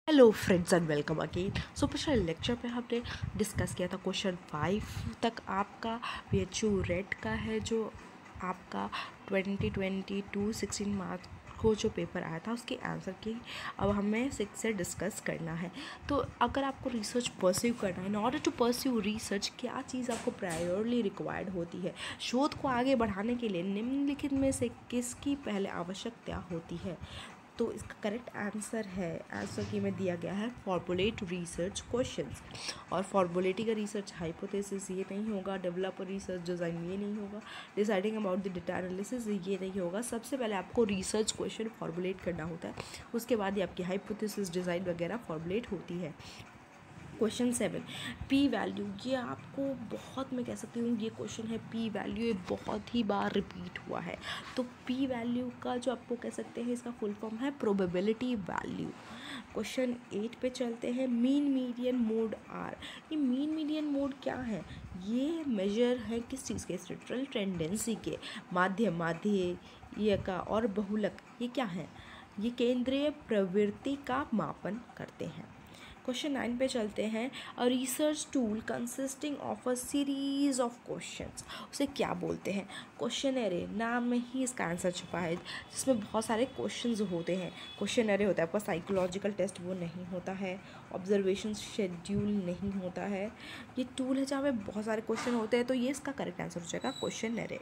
Hello friends and welcome again. So पिछले lecture पे हमने डिस्कस किया था क्वेश्चन 5 तक आपका VHU रेट का है, जो आपका 2022 16 मार्च को जो पेपर आया था उसके आंसर की अब हमें 6 से डिस्कस करना है। तो अगर आपको रिसर्च परस्यू करना है, in order to pursue research क्या चीज़ आपको प्रायोरली रिक्वायर्ड होती है? शोध को आगे बढ़ाने के लिए निम्नलिखित में से किसकी पहले आवश्यकता होती है? तो इसका करेक्ट आंसर की में दिया गया है फॉर्मुलेट रिसर्च क्वेश्चंस। और फॉर्मुलेटिंग का रिसर्च हाइपोथेसिस ये नहीं होगा, डेवलप रिसर्च डिज़ाइन ये नहीं होगा, deciding about the data analysis ये नहीं होगा। सबसे पहले आपको रिसर्च क्वेश्चन फॉर्मुलेट करना होता है, उसके बाद ही आपकी हाइपोथेसिस डिज़ाइन वगैरह फॉर्मुलेट होती है। क्वेश्चन 7, पी वैल्यू, ये आपको बहुत, मैं कह सकती हूँ ये क्वेश्चन है पी वैल्यू, ये बहुत ही बार रिपीट हुआ है। तो पी वैल्यू का जो आपको कह सकते हैं इसका फुल फॉर्म है प्रोबेबिलिटी वैल्यू। क्वेश्चन 8 पे चलते हैं, मीन मीडियन मोड आर। ये मीन मीडियन मोड क्या है? ये मेजर है किस चीज़ के? स्ट्रक्चरल टेंडेंसी के। माध्य का और बहुलक ये क्या है? ये केंद्रीय प्रवृत्ति का मापन करते हैं। क्वेश्चन 9 पे चलते हैं, a research tool consisting of a series of questions, उसे क्या बोलते हैं? क्वेश्चन एरे, नाम में ही इसका आंसर छुपा है, जिसमें बहुत सारे क्वेश्चंस होते हैं। क्वेश्चन एरे होता है आपका साइकोलॉजिकल टेस्ट, वो नहीं होता है। ऑब्जर्वेशन शेड्यूल नहीं होता है। ये टूल है जहाँ पे बहुत सारे क्वेश्चन होते हैं, तो ये इसका करेक्ट आंसर हो जाएगा क्वेश्चन एरे।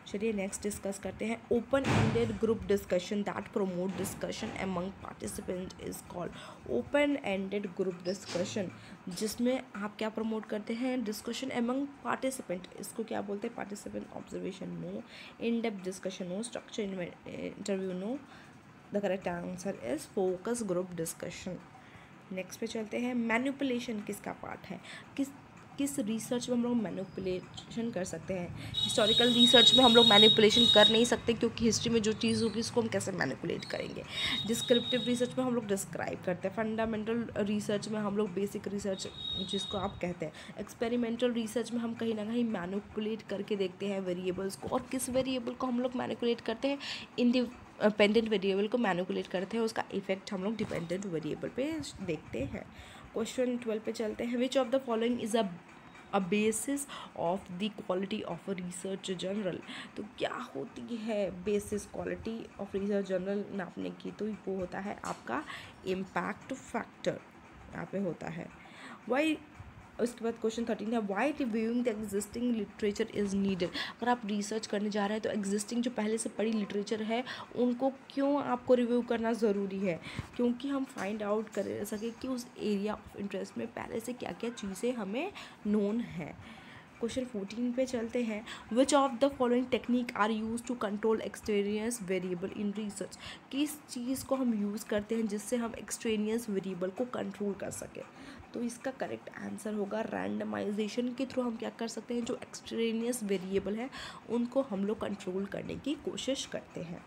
चलिए नेक्स्ट डिस्कस करते हैं, open ended group discussion that promote discussion among participant is called. Open ended group discussion, जिसमें आप क्या प्रमोट करते हैं? डिस्कशन एमंग पार्टिसिपेंट, इसको क्या बोलते हैं? Participant observation no, in depth discussion no, structure interview no. The correct answer is focus group discussion. Next पे चलते हैं, मैनिपुलेशन किसका पार्ट है? किस रिसर्च में हम लोग मैनिपुलेशन कर सकते हैं? हिस्टोरिकल रिसर्च में हम लोग मैनिपुलेशन कर नहीं सकते, क्योंकि हिस्ट्री में जो चीज़ होगी उसको हम कैसे मैनिपुलेट करेंगे? डिस्क्रिप्टिव रिसर्च में हम लोग डिस्क्राइब करते हैं। फंडामेंटल रिसर्च में हम लोग बेसिक रिसर्च जिसको आप कहते हैं। एक्सपेरिमेंटल रिसर्च में हम कहीं ना कहीं मैनिपुलेट करके देखते हैं वेरिएबल्स को। और किस वेरिएबल को हम लोग मैनिपुलेट करते हैं? इंडिपेंडेंट वेरिएबल को मैनिपुलेट करते हैं, उसका इफेक्ट हम लोग डिपेंडेंट वेरिएबल पे देखते हैं। क्वेश्चन 12 पे चलते हैं, which of the following is a basis of the quality of research journal. तो क्या होती है basis quality of research journal नापने की? तो वो होता है आपका इम्पैक्ट फैक्टर, यहाँ पे होता है। वाई, उसके बाद क्वेश्चन 13 है, why reviewing the existing literature is needed. अगर आप रिसर्च करने जा रहे हैं तो एग्जिस्टिंग जो पहले से पढ़ी लिटरेचर है उनको क्यों आपको रिव्यू करना ज़रूरी है? क्योंकि हम फाइंड आउट कर सके कि उस एरिया ऑफ इंटरेस्ट में पहले से क्या क्या चीज़ें हमें नोन है। क्वेश्चन 14 पे चलते हैं, which of the following technique are use to control extraneous variable in research. किस चीज़ को हम यूज़ करते हैं जिससे हम एक्सट्रेनियस वेरिएबल को कंट्रोल कर सकें? तो इसका करेक्ट आंसर होगा रैंडमाइजेशन के थ्रू हम क्या कर सकते हैं? जो एक्सट्रेनियस वेरिएबल है उनको हम लोग कंट्रोल करने की कोशिश करते हैं।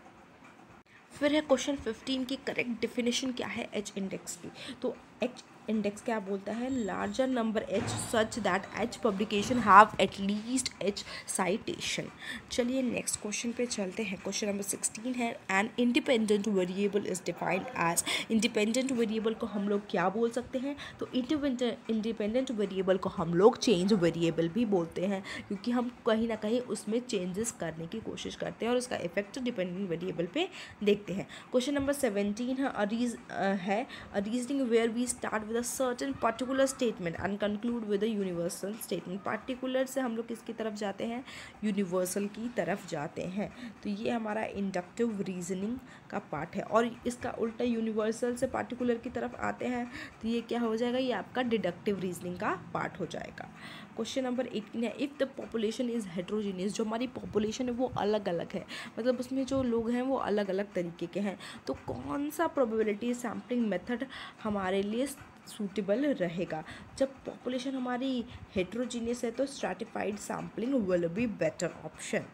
फिर है क्वेश्चन 15 की करेक्ट डेफिनेशन क्या है एच इंडेक्स की? तो एच इंडेक्स क्या बोलता है? Larger number h such that h publication have at least h citation. चलिए नेक्स्ट क्वेश्चन पे चलते हैं। क्वेश्चन नंबर 16 है, an independent variable is defined as. Independent variable को हम लोग क्या बोल सकते हैं? तो इंडिपेंडेंट वेरिएबल को हम लोग चेंज वेरिएबल भी बोलते हैं, क्योंकि हम कहीं ना कहीं उसमें चेंजेस करने की कोशिश करते हैं और उसका इफेक्ट डिपेंडेंट वेरिएबल पे देखते हैं। क्वेश्चन नंबर 17 है, a reasoning where we start with a certain particular statement and conclude with a universal statement. Particular से हम लोग किसकी तरफ जाते हैं? यूनिवर्सल की तरफ जाते हैं। तो ये हमारा इंडक्टिव रीजनिंग का पार्ट है। और इसका उल्टा यूनिवर्सल से पर्टिकुलर की तरफ आते हैं तो ये क्या हो जाएगा? ये आपका डिडक्टिव रीजनिंग का पार्ट हो जाएगा। क्वेश्चन नंबर 18 है, if the population is heterogeneous. जो हमारी पॉपुलेशन है वो अलग अलग है, मतलब उसमें जो लोग हैं वो अलग अलग तरीके के हैं, तो कौन सा प्रोबेबिलिटी सैम्पलिंग मेथड हमारे लिए सूटेबल रहेगा? जब पॉपुलेशन हमारी हेट्रोजीनियस है तो stratified sampling will be better option.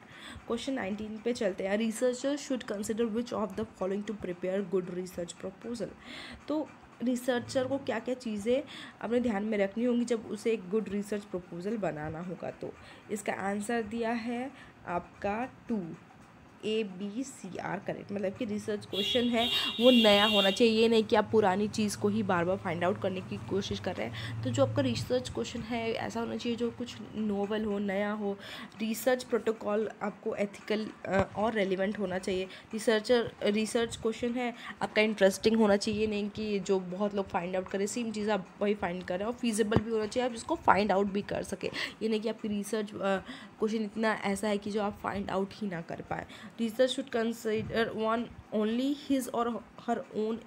Question 19 पे चलते हैं, researcher should consider which of the following to prepare good research proposal. तो रिसर्चर को क्या क्या चीज़ें अपने ध्यान में रखनी होंगी जब उसे एक गुड रिसर्च प्रपोजल बनाना होगा? तो इसका आंसर दिया है आपका 2, ABC आर करेक्ट। मतलब कि रिसर्च क्वेश्चन है वो नया होना चाहिए, ये नहीं कि आप पुरानी चीज़ को ही बार बार फाइंड आउट करने की कोशिश कर रहे हैं। तो जो आपका रिसर्च क्वेश्चन है ऐसा होना चाहिए जो कुछ नोवल हो, नया हो। रिसर्च प्रोटोकॉल आपको एथिकल और रेलिवेंट होना चाहिए। रिसर्च क्वेश्चन है आपका इंटरेस्टिंग होना चाहिए, नहीं कि जो बहुत लोग फाइंड आउट करें सेम चीज़ आप वही फाइंड कर रहे हैं। और फिजिबल भी होना चाहिए, आप इसको फाइंड आउट भी कर सके। ये नहीं कि आपकी रिसर्च क्वेश्चन इतना ऐसा है कि जो आप फाइंड आउट ही ना कर पाए। Research should consider one only his और हर ओन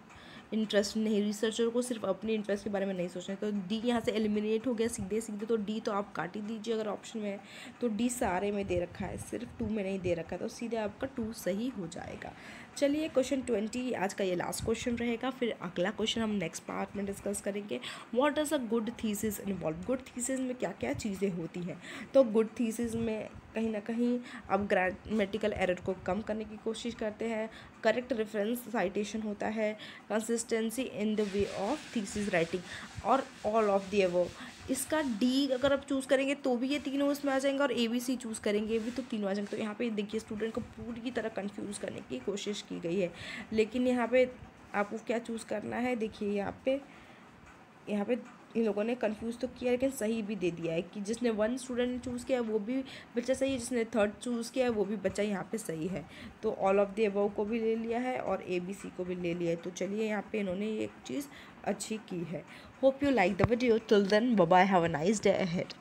इंटरेस्ट। नहीं, रिसर्चर को सिर्फ अपने इंटरेस्ट के बारे में नहीं सोचना है। तो डी यहाँ से एलिमिनेट हो गया सीधे सीधे, तो डी तो आप काट ही दीजिए अगर ऑप्शन में है। तो डी सारे में दे रखा है, सिर्फ 2 में नहीं दे रखा है, तो सीधे आपका 2 सही हो जाएगा। चलिए क्वेश्चन 20 आज का ये लास्ट क्वेश्चन रहेगा, फिर अगला क्वेश्चन हम नेक्स्ट पार्ट में डिस्कस करेंगे। What does a good thesis involve. Good thesis में क्या क्या चीज़ें होती हैं। तो गुड थीसिस में कहीं ना कहीं आप ग्रामेटिकल एरर को कम करने की कोशिश करते हैं, करेक्ट रेफरेंस साइटेशन होता है, consistency in the way of thesis writing, और ऑल ऑफ द अबव। इसका डी अगर आप चूज़ करेंगे तो भी ये तीनों उसमें आ जाएंगे, और ABC चूज़ करेंगे भी तो तीनों आ जाएंगे। तो यहाँ पे देखिए स्टूडेंट को पूरी तरह कंफ्यूज करने की कोशिश की गई है, लेकिन यहाँ पे आपको क्या चूज़ करना है। देखिए यहाँ पे इन लोगों ने कंफ्यूज तो किया लेकिन सही भी दे दिया है कि जिसने 1 स्टूडेंट चूज़ किया है वो भी बच्चा सही है, जिसने 3rd चूज़ किया है वो भी बच्चा यहाँ पे सही है। तो ऑल ऑफ द अबव को भी ले लिया है और ABC को भी ले लिया है। तो चलिए यहाँ पे इन्होंने ये एक चीज़ अच्छी की है। Hope you like the video. Till then bye bye, have a nice day ahead.